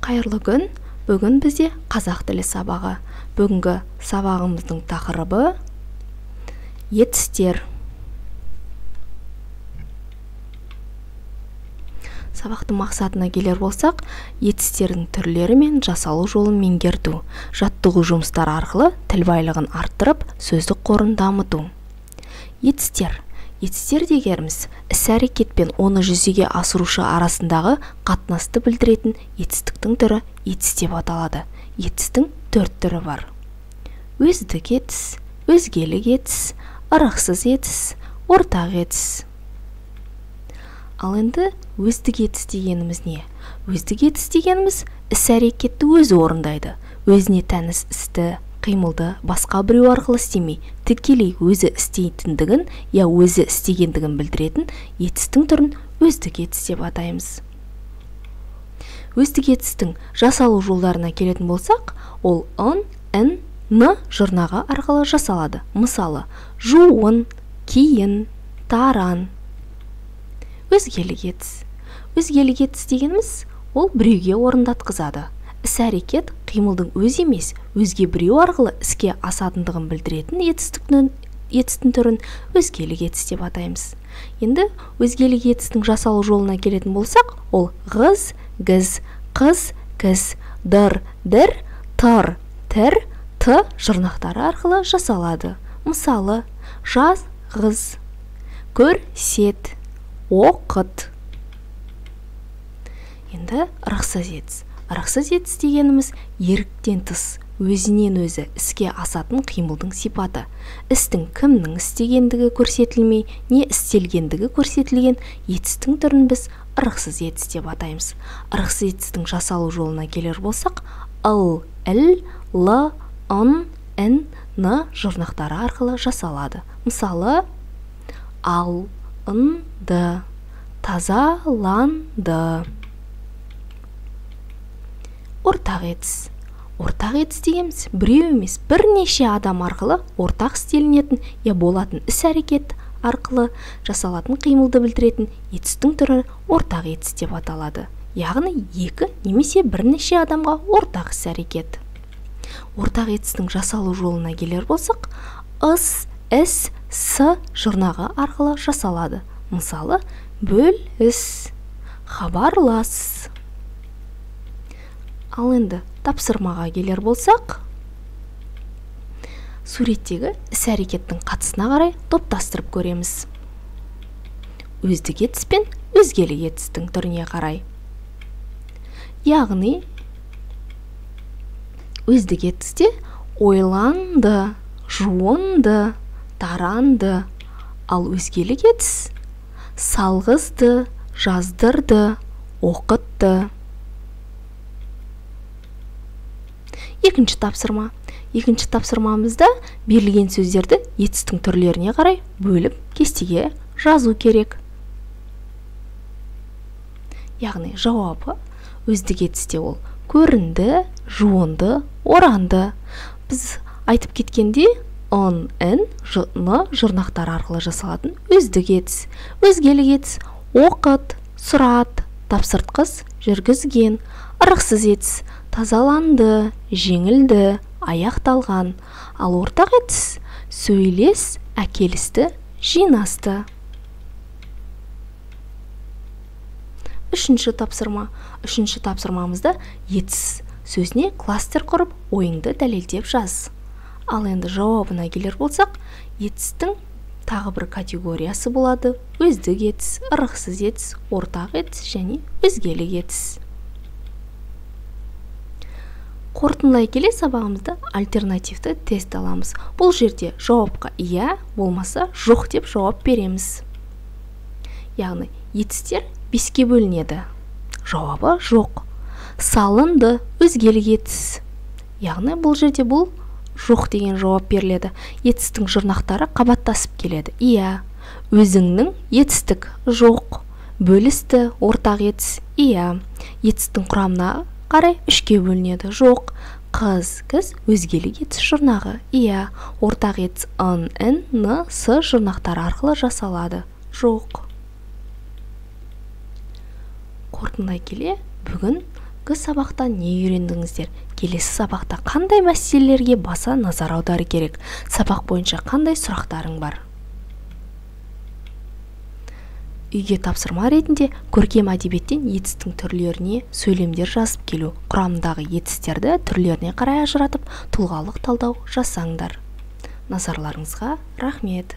Қайырлы күн. Бүгін бізде қазақ тілі сабағы. Бүгінгі сабағымыздың тақырыбы етістер. Сабақтың мақсатына келер болсақ, етістердің түрлері мен жасалу жолын меңгерту, жаттығу жұмыстары арқылы тіл байлығын арттырып, сөздік қорын дамыту. Етістер. Етістер дегеніміз іс-әрекет пен оны жүзеге асырушы арасындағы қатынасты білдіретін етістіктің түрі етіс деп аталады. Етістің 4 түрі бар. Өздік етіс, өзгелік етіс, ырықсыз етіс, ортақ етіс. Ал енді өздік етіс дегеніміз не? Өздік етіс дегеніміз іс-әрекетті өзі орындайды. Өзіне тән істі, қимылды басқа біреу арқылы істемей, тікелей өзі істейтіндігін, я өзі істегендігін білдіретін етістің түрін өздік етіс деп атаймыз. Өздік етістің жасалу жолдарына келетін болсақ, ол ын, ін, ны жұрнағы арқылы жасалады. Мысалы, жуын, кейін, таран. Өзгелік етіс. Өзгелік етіс дегеніміз ол біреуге орындатқызады. Іс-әрекет қимылдың өз емес, өзге біреу арқылы іске асатындығын білдіретін етістің түрін өзгелік етіс деп атаймыз. Енді өзгелік етістің жасалу жолына келетін болсақ, ол ғыз, гіз, қыз, кіз, дыр, дір, тыр, тір, т жұрнақтары арқылы жасалады. Мысалы, жаз, ғыз, көрсет, оқыт. Енді ырықсыз етіс. Ырықсыз етіс дегеніміз еріктен тыс, өзінен өзі іске асатын қимылдың сипаты. Істің кімнің істегендігі көрсетілмей, не істелгендігі көрсетілген етістің түрін біз ырықсыз етіс деп атаймыз. Ырықсыз етістің жасалу жолына келер болсақ, ыл, іл, лы, ын, ін, ны жұрнақтары арқылы жасалады. Мысалы, алынды, тазаланды. Ортақ етіс. Ортақ етіс дегеніміз біреу емес, бірнеше адам арқылы ортақ істелінетін, я болатын іс-әрекет арқылы жасалатын қимылды білдіретін етістің түрі ортақ етіс деп аталады. Яғни екі немесе бірнеше адамға ортақ іс-әрекет. Ортақ етістің жасалу жолына келер болсақ, ыс, іс, с жұрнағы арқылы жасалады. Мысалы, бөліс, хабарлас. Ал енді тапсырмаға келер болсақ, суреттегі іс-әрекеттің қатысына қарай топтастырып көреміз. Өздік етіс пен өзгелік етістің түріне қарай. Яғни, өздік етісте ойланды, жуынды, таранды, ал өзгелік етіс салғызды, жаздырды, оқытты. Екінші тапсырма. Екінші тапсырмамызда берілген сөздерді етістің түрлеріне қарай бөліп кестеге жазу керек. Яғни жауабы өздік етісте ол көрінді, жуынды, оранды. Біз айтып кеткенде ын, ін, ны жұрнақтары арқылы жасалатын өздік етіс. Өзгелік етіс оқыт, сұрат, тапсыртқыз, жүргізген. Ырықсыз етіс тазаланды, жеңілді, аяқталған. Ал ортақ етіс сөйлес, әкелісті, жинасты. Үшінші тапсырма. Үшінші тапсырмамызда етіс сөзіне кластер құрып, ойыңды дәлелдеп жаз. Ал енді жауабына келер болсақ, етістің тағы бір категориясы болады. Өздік етіс, ырықсыз етіс, ортақ етіс және өзгелік етіс. Қорытындылай келе сабағымызда альтернативті тест аламыз. Бұл жерде жауапқа иә, болмаса жоқ деп жауап береміз. Яғни, етістер 5-ке бөлінеді. Жауабы жоқ. Салынды, өзгелік етіс. Яғни, бұл жерде бұл жоқ деген жауап беріледі. Етістің жұрнақтары қабаттасып келеді. Иә. Өзіңнің етістік жоқ. Бөлісті, ортақ етіс. Иә. Етістің құрамына қарай 3-ке бөлінеді. Жоқ. Қыз, кіз, өзгелік етіс жұрнағы. Иә. Ортақ етіс ын, ін, ны, с жұрнақтары арқылы жасалады. Жоқ. Қорытындылай келе, бүгін Бүгінгі сабақта не үйрендіңіздер? Келесі сабақта қандай мәселелерге баса назар аудару керек? Сабақ бойынша қандай сұрақтарың бар? Үйге тапсырма ретінде көркем әдебиеттен етістің түрлеріне сөйлемдер жазып келу, құрамындағы етістерді түрлеріне қарай ажыратып, тұлғалық талдау жасаңдар. Назарларыңызға рахмет.